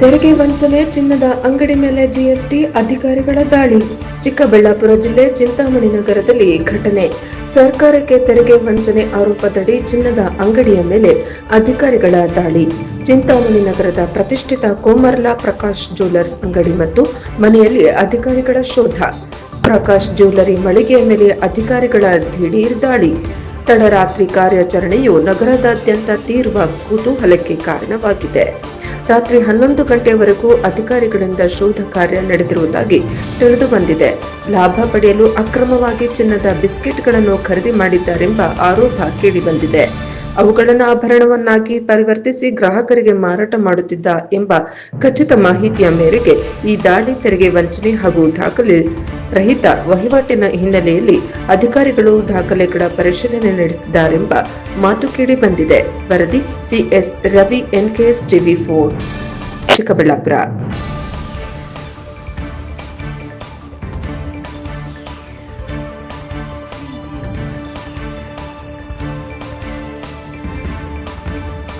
ತೆರಿಗೆ ವಂಚನೆ, ಚಿನ್ನದ ಅಂಗಡಿ ಮೇಲೆ ಜಿಎಸ್ಟಿ ಅಧಿಕಾರಿಗಳ ದಾಳಿ. ಚಿಕ್ಕಬಳ್ಳಾಪುರ ಜಿಲ್ಲೆ ಚಿಂತಾಮಣಿ ನಗರದಲ್ಲಿ ಘಟನೆ. ಸರ್ಕಾರಕ್ಕೆ ತೆರಿಗೆ ವಂಚನೆ ಆರೋಪದಡಿ ಚಿನ್ನದ ಅಂಗಡಿಯ ಮೇಲೆ ಅಧಿಕಾರಿಗಳ ದಾಳಿ. ಚಿಂತಾಮಣಿ ನಗರದ ಪ್ರತಿಷ್ಠಿತ ಕೋಮರ್ಲಾ ಪ್ರಕಾಶ್ ಜ್ಯುವೆಲರ್ಸ್ ಅಂಗಡಿ ಮತ್ತು ಮನೆಯಲ್ಲಿ ಅಧಿಕಾರಿಗಳ ಶೋಧ. ಪ್ರಕಾಶ್ ಜ್ಯುವೆಲರಿ ಮಳಿಗೆಯ ಮೇಲೆ ಅಧಿಕಾರಿಗಳ ದಿಢೀರ್ ದಾಳಿ. ತಡರಾತ್ರಿ ಕಾರ್ಯಾಚರಣೆಯು ನಗರದಾದ್ಯಂತ ತೀವ್ರ ಕುತೂಹಲಕ್ಕೆ ಕಾರಣವಾಗಿದೆ. ರಾತ್ರಿ 11 ಗಂಟೆಯವರೆಗೂ ಅಧಿಕಾರಿಗಳಿಂದ ಶೋಧ ಕಾರ್ಯ ನಡೆದಿರುವುದಾಗಿ ತಿಳಿದು ಬಂದಿದೆ. ಲಾಭ ಪಡೆಯಲು ಅಕ್ರಮವಾಗಿ ಚಿನ್ನದ ಬಿಸ್ಕೆಟ್ಗಳನ್ನು ಖರೀದಿ ಮಾಡಿದ್ದಾರೆಂಬ ಆರೋಪ ಕೇಳಿಬಂದಿದೆ. ಅವುಗಳನ್ನು ಆಭರಣವನ್ನಾಗಿ ಪರಿವರ್ತಿಸಿ ಗ್ರಾಹಕರಿಗೆ ಮಾರಾಟ ಮಾಡುತ್ತಿದ್ದ ಎಂಬ ಖಚಿತ ಮಾಹಿತಿಯ ಮೇರೆಗೆ ಈ ದಾಳಿ. ತೆರಿಗೆ ವಂಚನೆ ಹಾಗೂ ದಾಖಲೆ ರಹಿತ ವಹಿವಾಟಿನ ಹಿನ್ನೆಲೆಯಲ್ಲಿ ಅಧಿಕಾರಿಗಳು ದಾಖಲೆಗಳ ಪರಿಶೀಲನೆ ನಡೆಸಿದ್ದಾರೆಂಬ ಮಾತು ಕೇಳಿ ಬಂದಿದೆ. ವರದಿ CS Ravi, NKS TV4, Chikkaballapur.